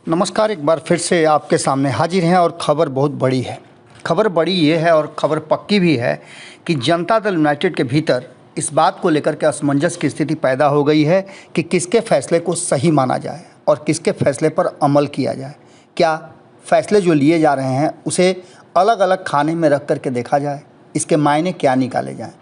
नमस्कार, एक बार फिर से आपके सामने हाजिर हैं और खबर बहुत बड़ी है। खबर बड़ी ये है और खबर पक्की भी है कि जनता दल यूनाइटेड के भीतर इस बात को लेकर के असमंजस की स्थिति पैदा हो गई है कि किसके फैसले को सही माना जाए और किसके फैसले पर अमल किया जाए। क्या फैसले जो लिए जा रहे हैं उसे अलग अलग खाने में रख करके देखा जाए, इसके मायने क्या निकाले जाएँ।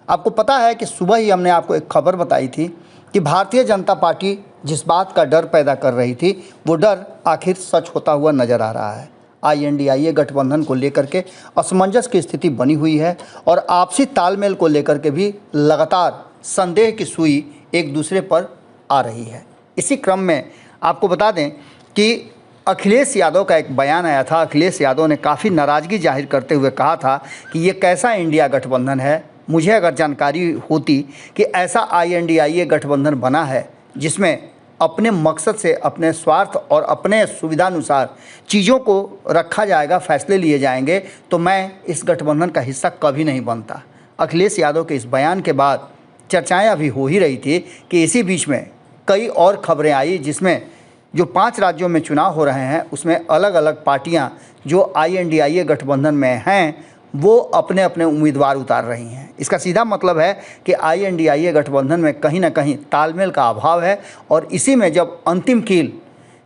आपको पता है कि सुबह ही हमने आपको एक खबर बताई थी कि भारतीय जनता पार्टी जिस बात का डर पैदा कर रही थी वो डर आखिर सच होता हुआ नज़र आ रहा है। INDIA गठबंधन को लेकर के असमंजस की स्थिति बनी हुई है और आपसी तालमेल को लेकर के भी लगातार संदेह की सुई एक दूसरे पर आ रही है। इसी क्रम में आपको बता दें कि अखिलेश यादव का एक बयान आया था। अखिलेश यादव ने काफ़ी नाराज़गी जाहिर करते हुए कहा था कि ये कैसा इंडिया गठबंधन है। मुझे अगर जानकारी होती कि ऐसा INDIA गठबंधन बना है जिसमें अपने मकसद से, अपने स्वार्थ और अपने सुविधानुसार चीज़ों को रखा जाएगा, फैसले लिए जाएंगे, तो मैं इस गठबंधन का हिस्सा कभी नहीं बनता। अखिलेश यादव के इस बयान के बाद चर्चाएं अभी हो ही रही थी कि इसी बीच में कई और खबरें आई जिसमें जो 5 राज्यों में चुनाव हो रहे हैं उसमें अलग अलग पार्टियां जो INDIA गठबंधन में हैं वो अपने अपने उम्मीदवार उतार रही हैं। इसका सीधा मतलब है कि INDIA गठबंधन में कहीं ना कहीं तालमेल का अभाव है और इसी में जब अंतिम कील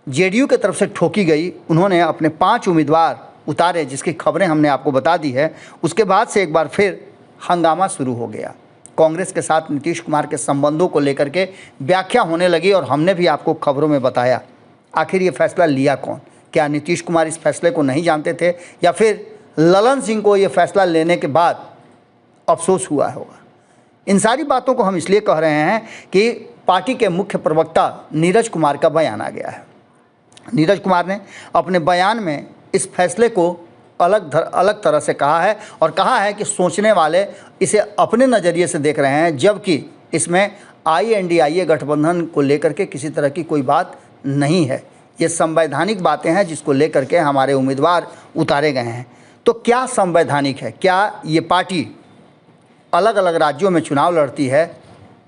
JDU की तरफ से ठोकी गई, उन्होंने अपने 5 उम्मीदवार उतारे जिसकी खबरें हमने आपको बता दी है। उसके बाद से एक बार फिर हंगामा शुरू हो गया। कांग्रेस के साथ नीतीश कुमार के संबंधों को लेकर के व्याख्या होने लगी और हमने भी आपको खबरों में बताया आखिर ये फैसला लिया कौन। क्या नीतीश कुमार इस फैसले को नहीं जानते थे या फिर ललन सिंह को ये फैसला लेने के बाद अफसोस हुआ होगा। इन सारी बातों को हम इसलिए कह रहे हैं कि पार्टी के मुख्य प्रवक्ता नीरज कुमार का बयान आ गया है। नीरज कुमार ने अपने बयान में इस फैसले को अलग तरह से कहा है और कहा है कि सोचने वाले इसे अपने नज़रिए से देख रहे हैं, जबकि इसमें INDIA गठबंधन को लेकर के किसी तरह की कोई बात नहीं है। ये संवैधानिक बातें हैं जिसको लेकर के हमारे उम्मीदवार उतारे गए हैं। तो क्या संवैधानिक है? क्या ये पार्टी अलग अलग राज्यों में चुनाव लड़ती है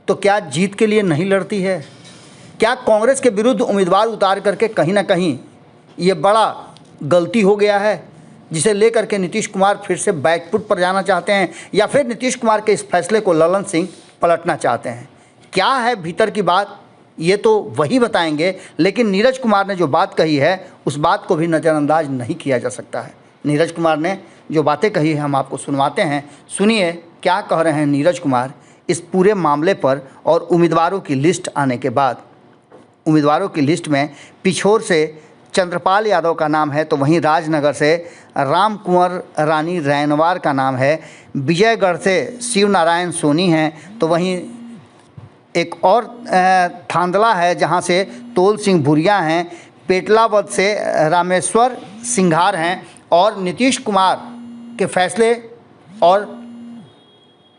तो क्या जीत के लिए नहीं लड़ती है? क्या कांग्रेस के विरुद्ध उम्मीदवार उतार करके कहीं ना कहीं ये बड़ा गलती हो गया है जिसे लेकर के नीतीश कुमार फिर से बैकफुट पर जाना चाहते हैं या फिर नीतीश कुमार के इस फैसले को ललन सिंह पलटना चाहते हैं? क्या है भीतर की बात, ये तो वही बताएंगे, लेकिन नीरज कुमार ने जो बात कही है उस बात को भी नज़रअंदाज नहीं किया जा सकता है। नीरज कुमार ने जो बातें कही है हम आपको सुनवाते हैं। सुनिए क्या कह रहे हैं नीरज कुमार इस पूरे मामले पर। और उम्मीदवारों की लिस्ट आने के बाद, उम्मीदवारों की लिस्ट में पिछोर से चंद्रपाल यादव का नाम है, तो वहीं राजनगर से राम कुंवर रानी रैनवार का नाम है, विजयगढ़ से शिव नारायण सोनी हैं, तो वहीं एक और थांदला है जहां से तोल सिंह भुरिया हैं, पेटलावद से रामेश्वर सिंघार हैं। और नीतीश कुमार के फैसले और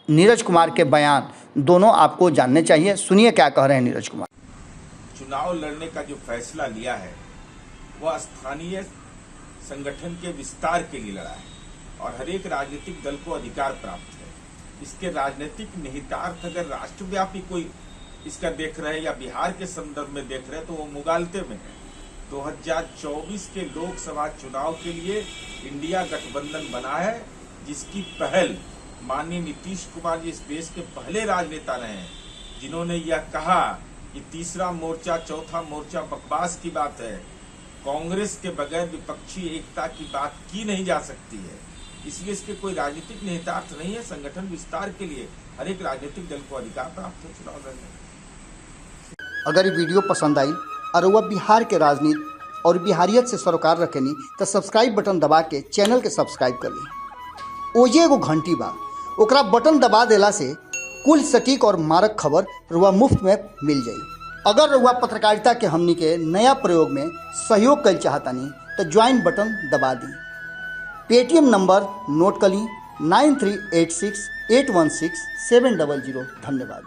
नीरज कुमार के बयान दोनों आपको जानने चाहिए। सुनिए क्या कह रहे हैं नीरज कुमार। चुनाव लड़ने का जो फैसला लिया है वह स्थानीय संगठन के विस्तार के लिए लड़ा है और हर एक राजनीतिक दल को अधिकार प्राप्त है। इसके राजनीतिक निहितार्थ अगर राष्ट्रव्यापी कोई इसका देख रहे या बिहार के संदर्भ में देख रहे तो वो मुगालते में है। 2024 के लोकसभा चुनाव के लिए इंडिया गठबंधन बना है जिसकी पहल माननीय नीतीश कुमार जी इस देश के पहले राजनेता रहे हैं जिन्होंने यह कहा कि तीसरा मोर्चा चौथा मोर्चा बकवास की बात है, कांग्रेस के बगैर विपक्षी एकता की बात की नहीं जा सकती है। इसलिए इसके कोई राजनीतिक निहितार्थ नहीं है। संगठन विस्तार के लिए हर एक राजनीतिक दल को अधिकार प्राप्त है चुनाव लड़ने। अगर ये वीडियो पसंद आई और वह बिहार के राजनीति और बिहारियत से सरोकार रखेनी तो सब्सक्राइब बटन दबा के चैनल के सब्सक्राइब कर ली। ओजे एगो घंटी बा, ओकरा बटन दबा देला से कुल सटीक और मारक खबर रुआ मुफ्त में मिल जाई। अगर रुआ पत्रकारिता के हमनी के नया प्रयोग में सहयोग कर चाहतानी तो ज्वाइन बटन दबा दी। पेटीएम नंबर नोट कर ली 9386816700। धन्यवाद।